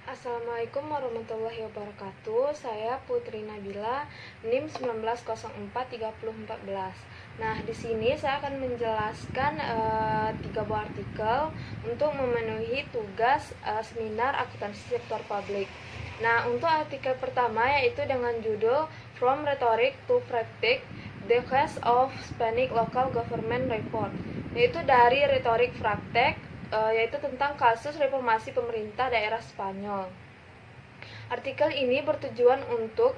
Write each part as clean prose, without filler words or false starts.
Assalamualaikum warahmatullahi wabarakatuh. Saya Putri Nabila, NIM 19043014. Nah, di sini saya akan menjelaskan 3 buah artikel untuk memenuhi tugas seminar akuntansi sektor publik. Nah, untuk artikel pertama yaitu dengan judul From Rhetoric to Practice: The Case of Spanish Local Government Report, yaitu dari retorik praktek, yaitu tentang kasus reformasi pemerintah daerah Spanyol. Artikel ini bertujuan untuk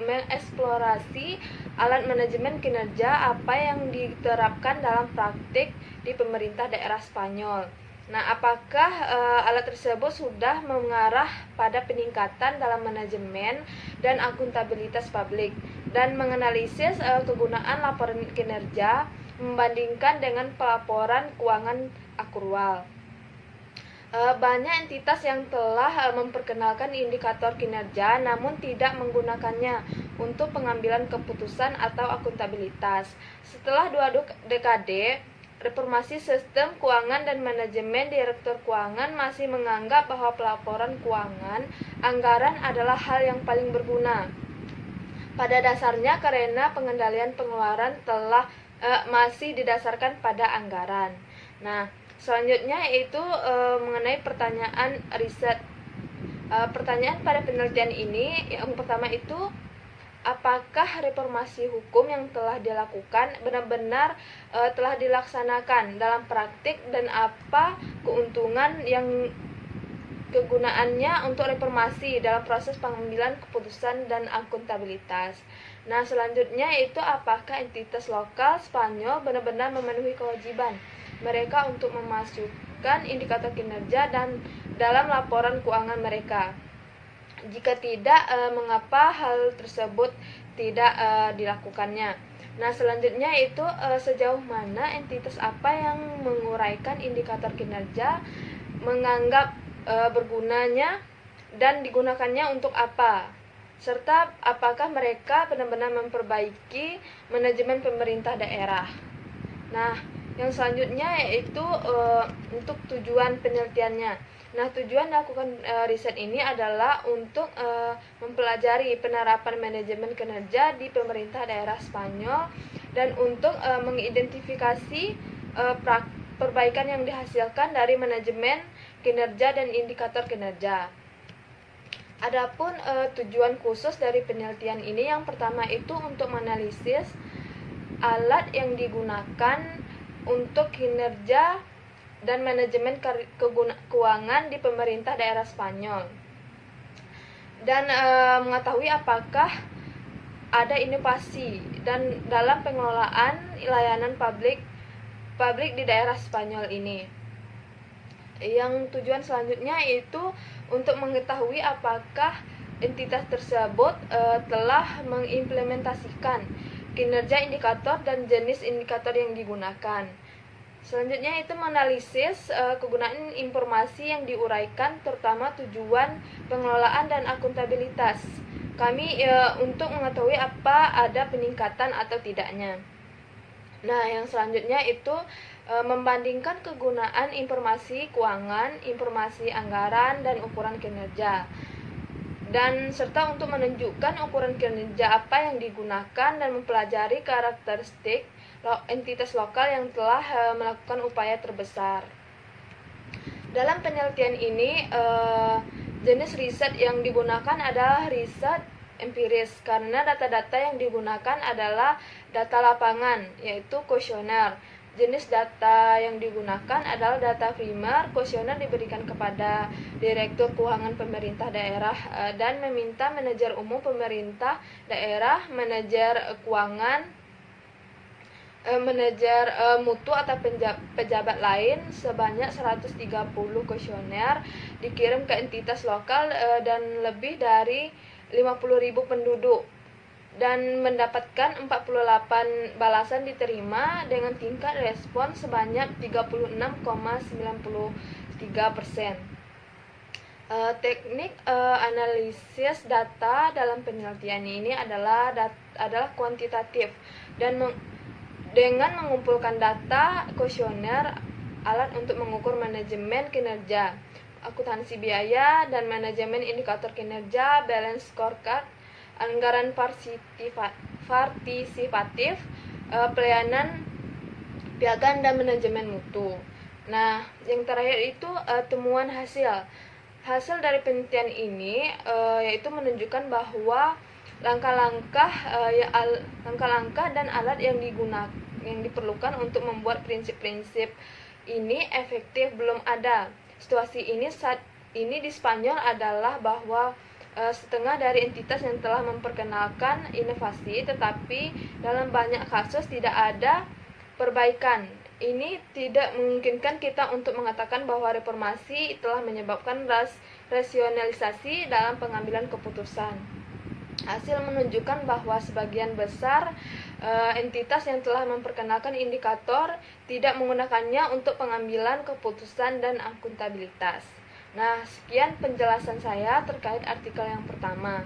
mengeksplorasi alat manajemen kinerja apa yang diterapkan dalam praktik di pemerintah daerah Spanyol. Nah, apakah alat tersebut sudah mengarah pada peningkatan dalam manajemen dan akuntabilitas publik, dan menganalisis kegunaan laporan kinerja membandingkan dengan pelaporan keuangan akrual. Banyak entitas yang telah memperkenalkan indikator kinerja namun tidak menggunakannya untuk pengambilan keputusan atau akuntabilitas. Setelah 2 dekade reformasi sistem keuangan dan manajemen, Direktur Keuangan masih menganggap bahwa pelaporan keuangan anggaran adalah hal yang paling berguna. Pada dasarnya karena pengendalian pengeluaran telah masih didasarkan pada anggaran. Nah, selanjutnya yaitu mengenai pertanyaan riset. Pertanyaan pada penelitian ini yang pertama itu, apakah reformasi hukum yang telah dilakukan benar-benar telah dilaksanakan dalam praktik, dan apa keuntungan yang kegunaannya untuk reformasi dalam proses pengambilan keputusan dan akuntabilitas. Nah, selanjutnya itu apakah entitas lokal Spanyol benar-benar memenuhi kewajiban mereka untuk memasukkan indikator kinerja dan dalam laporan keuangan mereka. Jika tidak, mengapa hal tersebut tidak dilakukannya? Nah, selanjutnya itu sejauh mana entitas apa yang menguraikan indikator kinerja, menganggap bergunanya dan digunakannya untuk apa, serta apakah mereka benar-benar memperbaiki manajemen pemerintah daerah. Nah, yang selanjutnya yaitu untuk tujuan penelitiannya. Nah, tujuan melakukan riset ini adalah untuk mempelajari penerapan manajemen kinerja di pemerintah daerah Spanyol dan untuk mengidentifikasi perbaikan yang dihasilkan dari manajemen kinerja dan indikator kinerja. Adapun tujuan khusus dari penelitian ini, yang pertama itu untuk menganalisis alat yang digunakan untuk kinerja dan manajemen keuangan di pemerintah daerah Spanyol, dan mengetahui apakah ada inovasi dan dalam pengelolaan layanan publik di daerah Spanyol ini. Yang tujuan selanjutnya itu untuk mengetahui apakah entitas tersebut telah mengimplementasikan kinerja indikator dan jenis indikator yang digunakan. Selanjutnya itu menganalisis kegunaan informasi yang diuraikan, terutama tujuan pengelolaan dan akuntabilitas kami untuk mengetahui apa ada peningkatan atau tidaknya. Nah, yang selanjutnya itu membandingkan kegunaan informasi keuangan, informasi anggaran, dan ukuran kinerja, dan serta untuk menunjukkan ukuran kinerja apa yang digunakan dan mempelajari karakteristik entitas lokal yang telah melakukan upaya terbesar. Dalam penelitian ini, jenis riset yang digunakan adalah riset empiris karena data-data yang digunakan adalah data lapangan, yaitu kuesioner. Jenis data yang digunakan adalah data primer. Kuesioner diberikan kepada Direktur Keuangan Pemerintah Daerah dan meminta manajer umum pemerintah daerah, manajer keuangan, manajer mutu atau pejabat lain sebanyak 130 kuesioner dikirim ke entitas lokal dan lebih dari 50.000 penduduk, dan mendapatkan 48 balasan diterima dengan tingkat respon sebanyak 36,93%. Teknik analisis data dalam penelitian ini adalah kuantitatif dan dengan mengumpulkan data kuesioner, alat untuk mengukur manajemen kinerja, akuntansi biaya, dan manajemen indikator kinerja, balance scorecard, anggaran partisipatif, pelayanan piagam, dan manajemen mutu. Nah, yang terakhir itu temuan hasil. Hasil dari penelitian ini yaitu menunjukkan bahwa langkah-langkah dan alat yang diperlukan untuk membuat prinsip-prinsip ini efektif belum ada. Situasi ini saat ini di Spanyol adalah bahwa setengah dari entitas yang telah memperkenalkan inovasi, tetapi dalam banyak kasus tidak ada perbaikan. Ini tidak memungkinkan kita untuk mengatakan bahwa reformasi telah menyebabkan rasionalisasi dalam pengambilan keputusan. Hasil menunjukkan bahwa sebagian besar entitas yang telah memperkenalkan indikator tidak menggunakannya untuk pengambilan keputusan dan akuntabilitas. Nah, sekian penjelasan saya terkait artikel yang pertama.